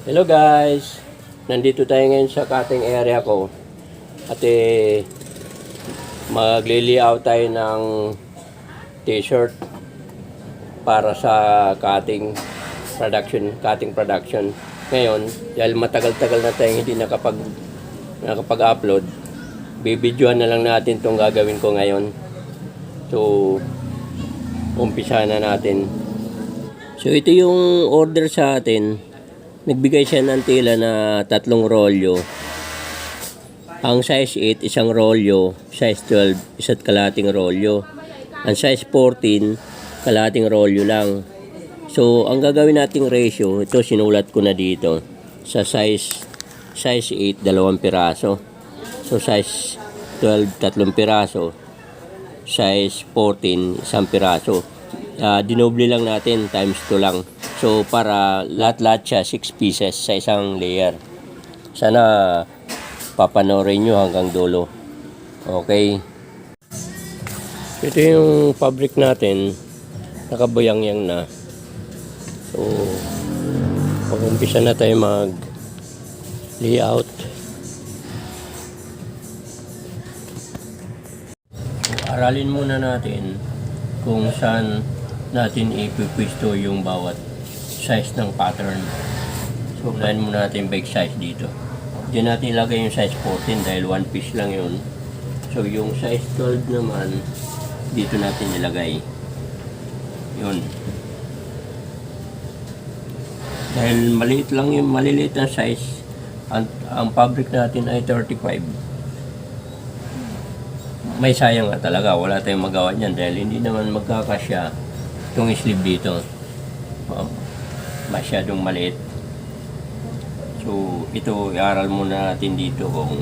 Hello guys! Nandito tayo ngayon sa cutting area ko. At magli-layout tayo ng t-shirt para sa cutting production. Ngayon, dahil matagal-tagal na tayong hindi nakapag-upload, bibidyoan na lang natin itong gagawin ko ngayon. So, umpisa na natin. So, ito yung order sa atin. Nagbigay siya ng tela na 3 rolyo. Ang size 8, isang rolyo. Size 12, isa't kalating rolyo. Ang size 14, kalating rolyo lang. So, ang gagawin nating ratio, ito sinulat ko na dito. Sa size 8, 2 piraso. So, size 12, 3 piraso. Size 14, 1 piraso. Dinoble lang natin, times 2 lang. So, para lahat-lahat siya, 6 pieces sa isang layer. Sana papanoorin nyo hanggang dulo. Okay. Ito yung fabric natin. Nakabuyang-yang na. So, mag-umpisa na tayo mag-layout. Aralin muna natin kung saan natin ipipwisto yung bawat size ng pattern. So, unahin muna natin big size dito. Diyan natin ilagay yung size 14 dahil 1 piece lang yun. So, yung size 12 naman, dito natin ilagay. Yun. Dahil maliit lang yung maliliit na size, ang fabric natin ay 35. May sayang nga talaga. Wala tayong magawa niyan dahil hindi naman magkakasya itong sleeve dito. Masyadong maliit. So, ito, i-aral muna natin dito kung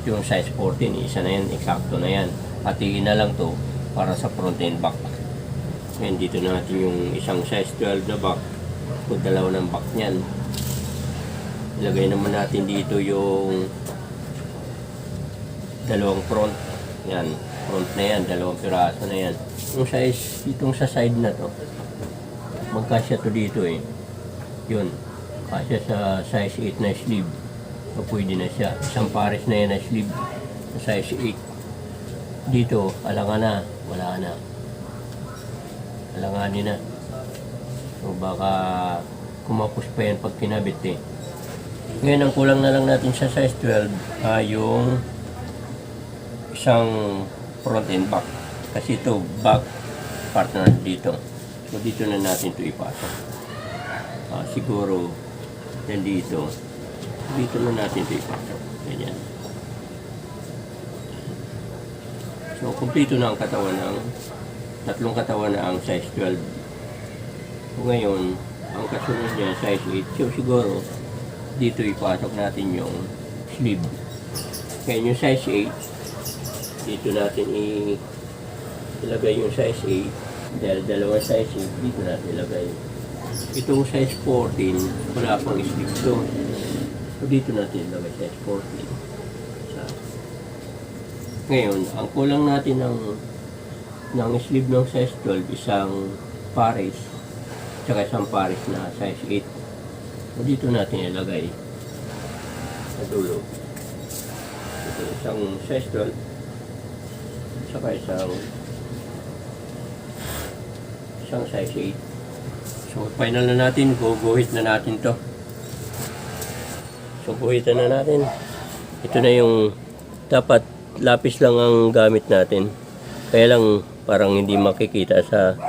yung size 14, isa na yan, eksakto na yan. Hatiin na lang to para sa front and back. Ngayon, dito natin yung isang size 12 na back. Kung dalawa ng back niyan. Ilagay naman natin dito yung dalawang front. Yan, front na yan, 2 piraso na yan. Yung size, itong sa side na to, magkasya to dito eh. Yun, kasya sa size 8 na sleeve. So, pwede na siya. Isang pares na yan na sleeve sa size 8. Dito, alangan na, wala na. Alanganin na. So, baka kumapos pa yan pag kinabit eh. Ngayon, ang kulang na lang natin sa size 12 yung isang front and back. Kasi ito, back partner dito. So, dito na natin ito ipasok. Siguro, dito na natin ito ipasok. Ganyan. So, kumpleto na ang katawan ng 3 katawan na ang size 12. So, ngayon, ang kasunod niya, size 8. So, siguro, dito ipasok natin yung sleeve. Kaya yung size 8, dito natin ilagay yung size 8. Dahil dalawa size 8, dito natin ilagay. Itong size 14, wala pang sleeve to. So, dito natin ilagay size 14. Ngayon, ang kulang natin ng sleeve ng size 12, isang pares, tsaka isang pares na size 8. So, dito natin ilagay sa dulo. Ito, isang size 12, tsaka isang size 8. So, final na natin. Guguhit na natin to. So, guhitan na natin. Ito na yung dapat lapis lang ang gamit natin. Kaya lang parang hindi makikita sa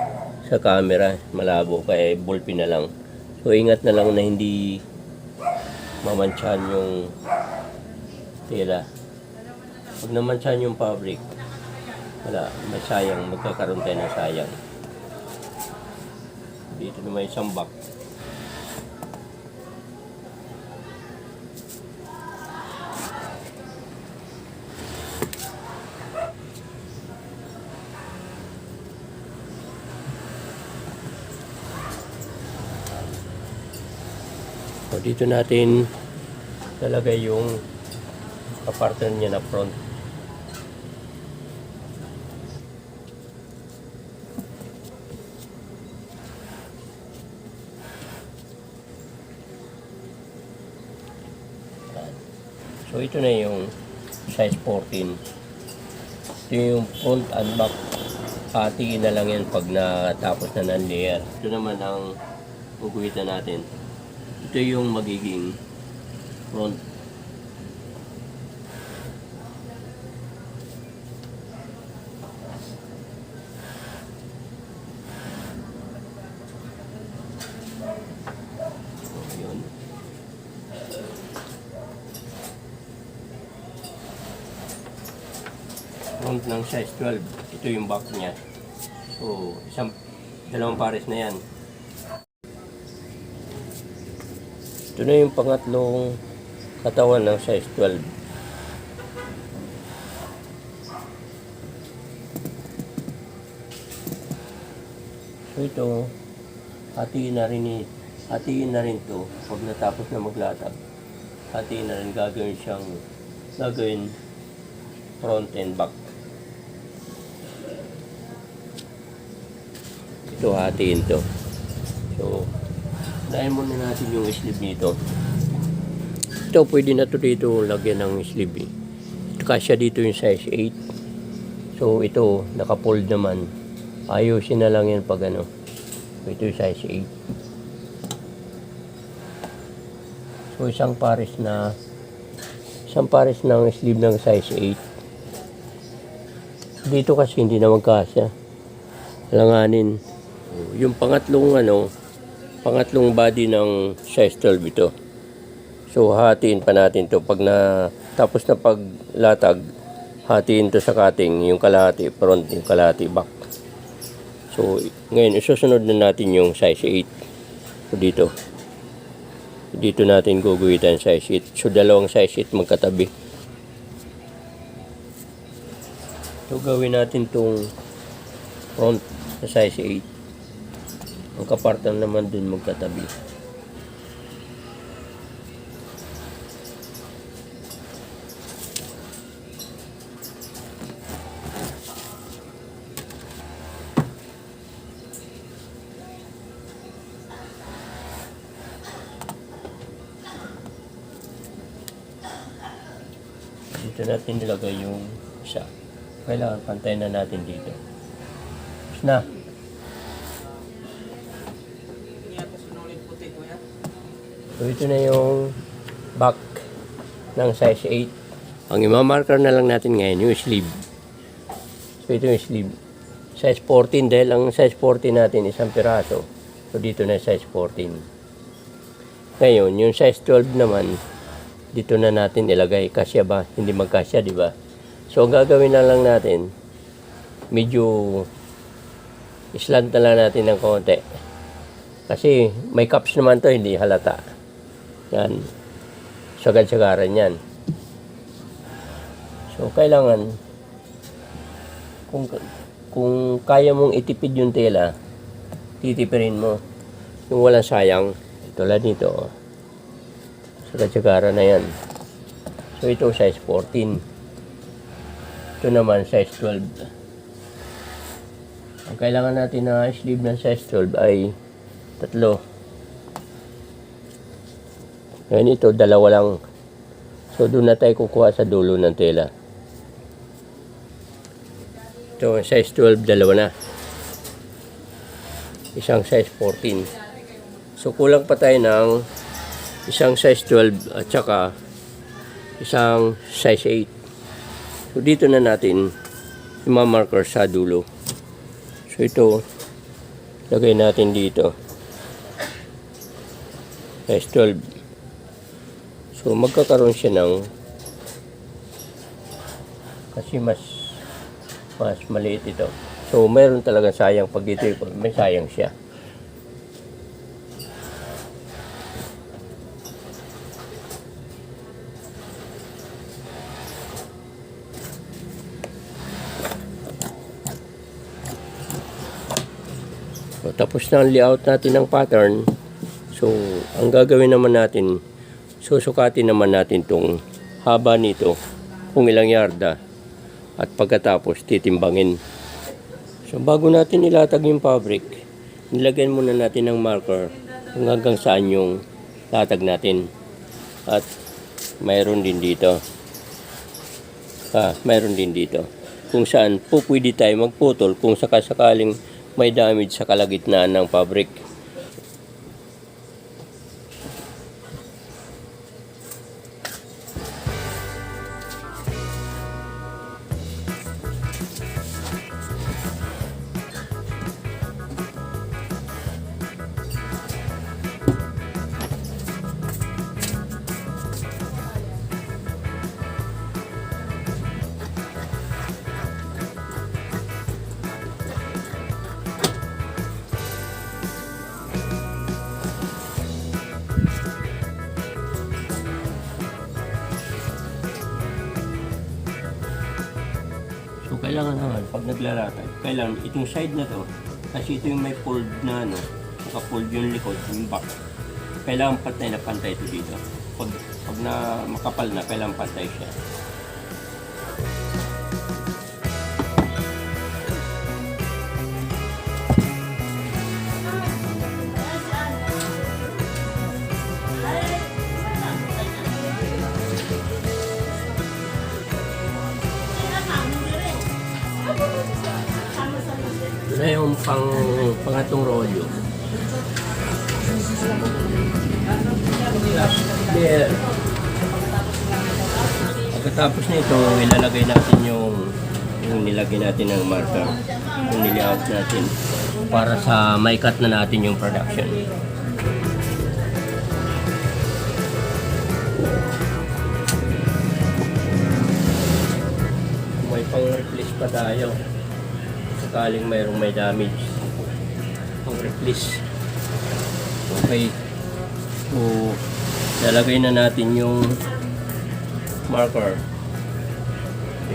camera. Malabo. Kaya ballpen na lang. So, ingat na lang na hindi mamansyahan yung tela. Pag namansyahan yung fabric, wala. Masayang. Magkakaroon tayo ng sayang. Dito na may isang back. So, dito natin lalagay yung partner niya na front. So ito na yung size 14. Ito yung front and back. Hatiin na lang yan pag natapos na ng layer. Ito naman ang guguhitan natin. Ito yung magiging front. Front ng size 12. Ito yung back niya. So, dalawang pares na yan. Ito na yung pangatlong katawan ng size 12. So, ito, hatiin na rin to pag natapos na maglatag. Hatiin na rin, gagawin front and back. Ito, hatiin to. So, dahil muna natin yung sleeve nito. Ito, pwede na to dito lagyan ng sleeve. Ito, kasya dito yung size 8. So, ito, naka-fold naman. Ayusin na lang yan pag ano. Ito yung size 8. So, isang pares ng sleeve ng size 8. Dito kasi hindi na magkasya. Langanin. Yung pangatlong body ng size 12 ito. So, hatiin pa natin to pag tapos na paglatag, hatiin to sa cutting, yung kalahati front, yung kalahati back. So, ngayon isusunod na natin yung size 8. So, dito natin guguhitan size 8. So, dalawang size 8 magkatabi. So, gawin natin tong front na size 8. Ang kapartan naman dun magkatabi. Dito natin nilagay yung isa. Kailangan pantayin na natin dito. Tapos na. So, ito na yung back ng size 8. Ang imamarker na lang natin ngayon, yung sleeve. So, ito yung sleeve. Size 14 dahil ang size 14 natin isang piraso. So, dito na size 14. Ngayon, yung size 12 naman, dito na natin ilagay. Kasya ba? Hindi magkasya, di ba? So, ang gagawin na lang natin, medyo islant na lang natin ng konti. Kasi may cups naman to, hindi halata. Yan. Sagad-sagaran yan. So, kailangan, kung kaya mong itipid yung tela, titipirin mo. Yung walang sayang, tulad nito, sagad-sagaran na yan. So, ito size 14. Ito naman size 12. Ang kailangan natin na sleeve ng size 12 ay 3. Ngayon ito, 2 lang. So, doon na tayo kukuha sa dulo ng tela. Ito, size 12, 2 na. Isang size 14. So, kulang pa tayo ng isang size 12 at saka isang size 8. So, dito na natin imamarker sa dulo. So, ito, lagay natin dito. Size 12. So, magkakaroon siya ng kasi mas maliit ito. So, mayroon talaga sayang pag dito, may sayang siya. So, tapos na ang layout natin ng pattern. So, ang gagawin naman natin, susukatin naman natin itong haba nito kung ilang yarda at pagkatapos titimbangin. So bago natin ilatag yung fabric, nilagyan muna natin ng marker kung hanggang saan yung latag natin at mayroon din dito. Mayroon din dito. Kung saan po pwede tayo magputol kung sakasakaling may damage sa kalagitnaan ng fabric. So, kailangan naman, pag naglalakad, kailangan itong side na to, kasi ito yung may fold na naka-fold yung likod, yung back. Kailangan pantay ito dito. Pag na makapal na, kailangan pantay siya. Ito na yung pangatong rolyo. There. Pagkatapos nito, ilalagay natin yung nilagay natin ng marker. Yung nilayout natin para sa may cut na natin yung production. May pang-replace pa tayo. Sakaling mayroong may damage. Pang-replace. Okay. So, lalagay na natin yung marker.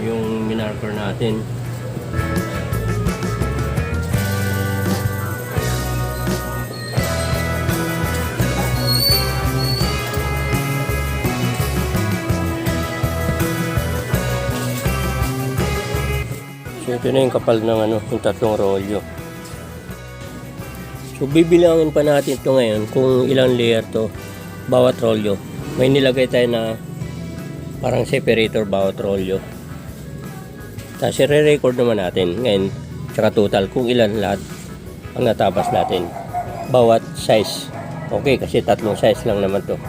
Yung minarker natin. So, ito na yung kapal ng yung tatlong rolyo. So, bibilangin pa natin ito ngayon kung ilang layer to bawat rolyo. May nilagay tayo na parang separator bawat rolyo. Tapos, i-record naman natin ngayon, tsaka total kung ilan lahat ang natabas natin. Bawat size. Okay, kasi tatlong size lang naman to.